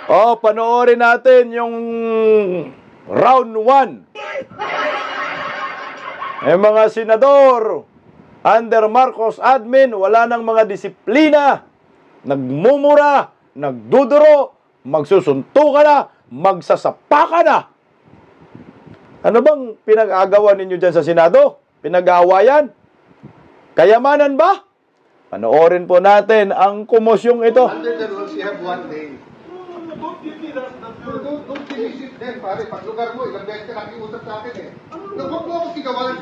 Panoorin natin yung round 1. Mga senador under Marcos admin, wala nang mga disiplina, nagmumura, nagduduro, magsusuntukan na, magsasapakan na. Ano bang pinag-aagawan ninyo dyan sa Senado? Pinag-aawayan? Kayamanan ba? Panoorin po natin ang kumosyong ito. Under the rules, you have 1 day. Don't finish it then, pare. Pag lugar mo, ilang beses ka nakiusap sa akin eh. Huwag mo ako sigawan.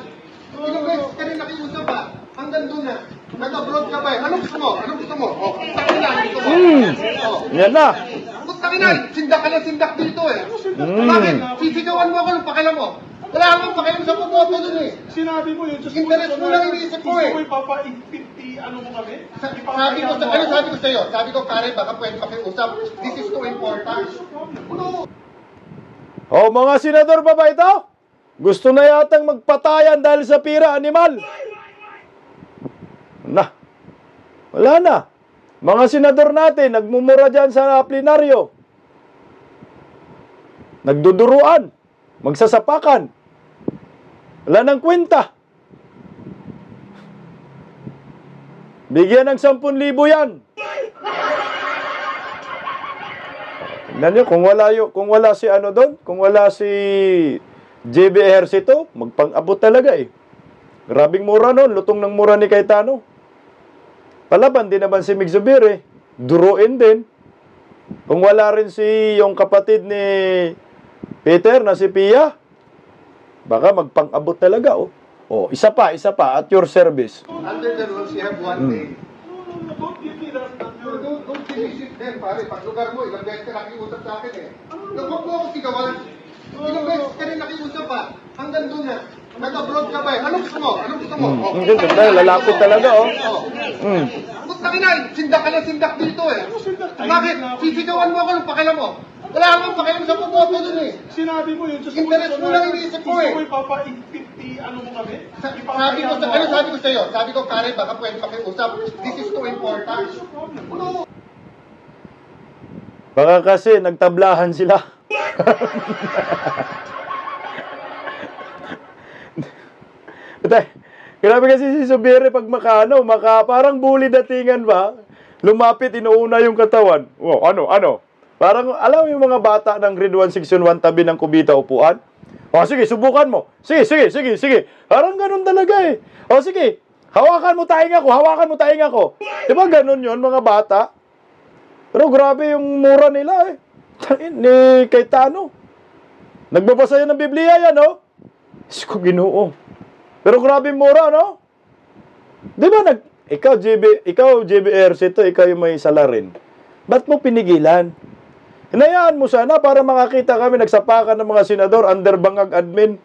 Ilang beses ka rin nakiusap ha. Hanggang doon na. Nag-abroad ka ba eh. Anong gusto mo? Anong gusto mo? Takinan, gusto mo. Yan na. Takinan, sindak ka na sindak dito eh. Bakit? Sisigawan mo ako ng pakialam mo. Wala akong pakialam sa pumoto dun eh. Sinabi mo yun, just interest mo lang iniisip ko eh. Gusto mo ipapa-50, ano mo kami? Sabi ko sa'yo, sabi ko, Karen, baka pwede pakiusap. This is too important. Mga senador pa ba ito? Gusto na yatang magpatayan dahil sa pira animal. Wala na. Mga senador natin, nagmumura dyan sa plenaryo. Nagduduruan. Magsasapakan. Wala nang kwenta. Bigyan ng 10,000 yan. Tingnan nyo, kung wala si ano doon, kung wala si JB Ejercito, magpang-abot talaga eh. Grabing mura noon, lutong ng mura ni Cayetano. Palaban din naman si Mig Zubir eh. Duruin din. Kung wala rin si yung kapatid ni Peter na si Pia, baka magpang-abot talaga oh. Isa pa, at your service. Under the rules, you have 1 day. Don't finish it then, pare. Pag lugar mo, ilang beses ka nakiusap sa akin eh. Huwag mo ako sigawan. Ilang beses ka rin nakiusap ha. Hanggang doon na. Nag-abroad ka ba eh. Anong gusto mo? Anong gusto mo? Lalapit talaga oh. Takinan, sindak ka na sindak dito eh. Bakit? Sisigawan mo ako ng pakialam mo. Wala akong pakialam sa pumoto dun eh. Sinabi mo yun, just interest mo lang iniisip ko eh. Gusto mo ipapa-50, ano mo kami? Sabi ko sa'yo, sabi ko, Karen, baka pwede pakiusap. This is too important. Baka kasi nagtablahan sila. Grabe kasi si Zubiri pag parang bully datingan ba? Lumapit, inuuna yung katawan. Ano? Parang, alam mo yung mga bata ng grade 1, section 1, tabi ng kubita upuan? Sige, subukan mo. Sige. Parang ganun talaga eh. Sige, hawakan mo tainga ko. Diba ganun yun, mga bata? Pero grabe yung mura nila eh. Ni Cayetano. Nagbabasa yan ng Biblia yan, oh. Isko Ginoo. Pero grabe mura, no? Diba ikaw, JB Ejercito, ikaw yung may salarin. Ba't mo pinigilan? Hinayaan mo sana para makakita kami nagsapakan ng mga senador under bangag admin.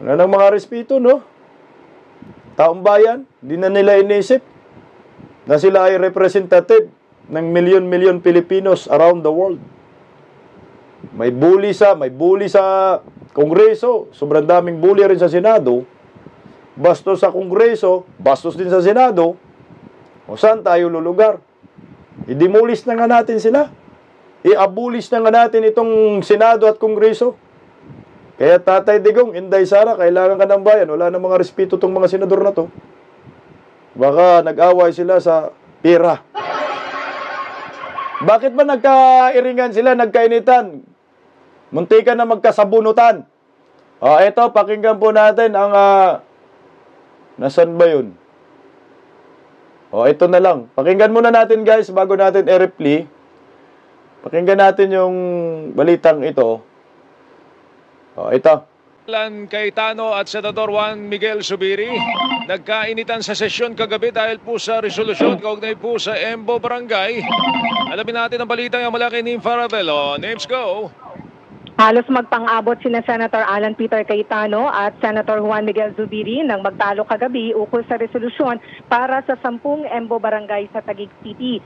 Wala nang mga respeto, no? Taong bayan, di na nila inisip na sila ay representative ng milyon-milyon Pilipinos around the world. May bully sa Kongreso, sobrang daming bully rin sa Senado. Bastos sa Kongreso, bastos din sa Senado. Saan tayo lulugar? I-demolish na nga natin sila. I-abolish na nga natin itong Senado at Kongreso. Kaya Tatay Digong, Inday Sara, kailangan ka ng bayan. Wala na mga respeto itong mga senador na to. Baka nag-away sila sa pira. Bakit ba nagkairingan sila, nagkainitan? Muntikan na magkasabunutan. Ito, pakinggan po natin ang... Nasaan ba yun? Ito na lang. Pakinggan muna natin guys bago natin i-replay. Pakinggan natin yung balitang ito. Ito. Cayetano at Senador Juan Miguel Zubiri nagkainitan sa sesyon kagabi dahil po sa resolusyon kaugnay po sa Embo Barangay. Alamin natin ang balitang yung mula kay Nim Faravelo. Names go! Halos magpang-abot sina Senator Alan Peter Cayetano at Senator Juan Miguel Zubiri nang magtalo kagabi ukol sa resolusyon para sa 10 Embo Barangay sa Taguig City.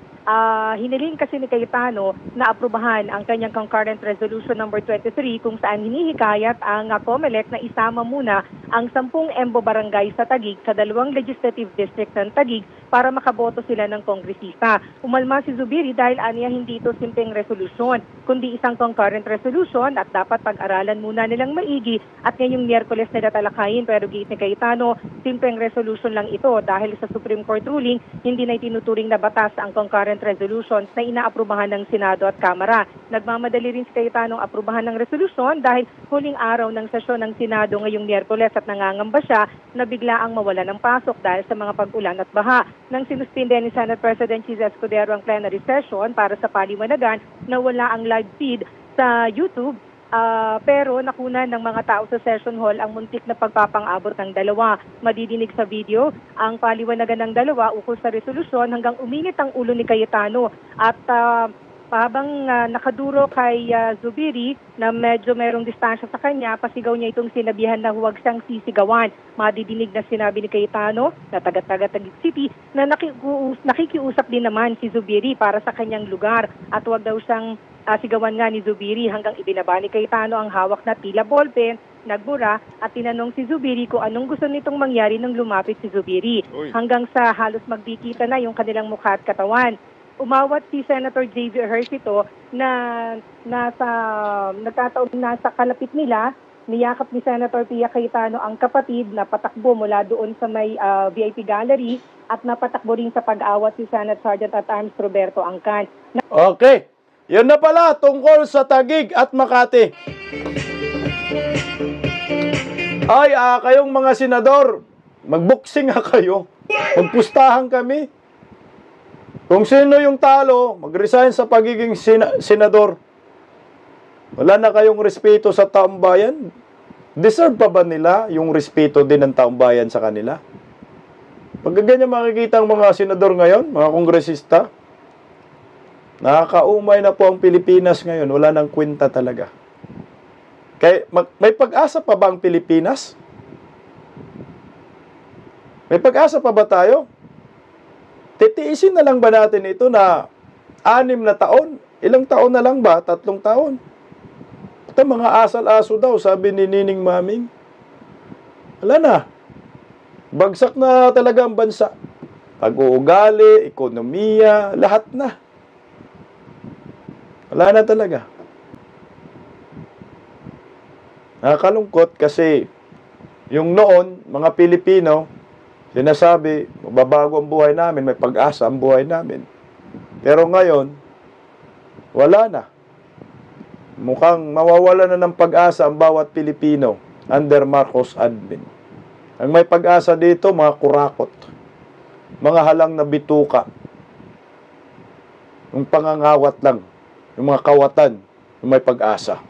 hiniling kasi ni Cayetano na aprubahan ang kanyang concurrent resolution number 23 kung saan hinihikayat ang COMELEC na isama muna ang 10 EMBO barangay sa Taguig sa 2 legislative district ng Taguig para makaboto sila ng kongresista. Umalma si Zubiri dahil aniya hindi ito simpleng resolusyon, kundi isang concurrent resolution at dapat pag-aralan muna nilang maigi at ngayong Miyerkules na tatalakayin, pero giit ni Cayetano, simpleng resolution lang ito dahil sa Supreme Court ruling, hindi na itinuturing na batas ang concurrent resolutions na inaaprubahan ng Senado at Kamara. Nagmamadali rin si Cayetano aprubahan ng resolusyon dahil huling araw ng sesyon ng Senado ngayong Miyerkules at nangangamba siya na biglaang mawala ng pasok dahil sa mga pag-ulan at baha. Nang sinuspinde ni Senate President Chis Escudero ang plenary session para sa paliwanagan na wala ang live feed sa YouTube, pero nakunan ng mga tao sa session hall ang muntik na pagpapang-abot ng dalawa. Madidinig sa video ang paliwanagan ng dalawa ukol sa resolusyon hanggang uminit ang ulo ni Cayetano at habang nakaduro kay Zubiri na medyo merong distansya sa kanya, pasigaw niya itong sinabihan na huwag siyang sisigawan. Madidinig na sinabi ni Cayetano na taga-taga Taguig City na nakikiusap din naman si Zubiri para sa kanyang lugar at huwag daw siyang sigawan nga ni Zubiri hanggang ibinaba ni Cayetano ang hawak na tila ballpen, nagbura at tinanong si Zubiri kung anong gusto nitong mangyari nang lumapit si Zubiri. Hanggang sa halos magbikita na yung kanilang mukha at katawan. Umawat si Senator J.V. Ejercito na nagkataon nasa kalapit nila, niyakap ni Senator Pia Cayetano ang kapatid na patakbo mula doon sa may VIP gallery at napatakbo rin sa pag-awat si Senate Sergeant at Arms Roberto Angcan. Okay. Yun na pala tungkol sa Taguig at Makati. Ay, kayong mga senador, magboxing nga kayo. Magpustahan kami. Kung sino yung talo, mag-resign sa pagiging senador. Wala na kayong respeto sa taong bayan. Deserve pa ba nila yung respeto din ng taong bayan sa kanila? Pag ganyan makikita ang mga senador ngayon, mga kongresista, nakakaumay na po ang Pilipinas ngayon. Wala nang kwenta talaga. Kaya, may pag-asa pa ba ang Pilipinas? May pag-asa pa ba tayo? Titiisin na lang ba natin ito na 6 na taon? Ilang taon na lang ba? 3 taon? Ito mga asal-aso daw, sabi ni Nining Maming. Wala na. Bagsak na talaga ang bansa. Pag-uugali, ekonomiya, lahat na. Wala na talaga. Nakakalungkot kasi yung noon, mga Pilipino, sinasabi, mababago ang buhay namin, may pag-asa ang buhay namin. Pero ngayon, wala na. Mukhang mawawala na ng pag-asa ang bawat Pilipino under Marcos admin. Ang may pag-asa dito, mga kurakot, mga halang na bituka, yung pangangawat lang, yung mga kawatan, yung may pag-asa.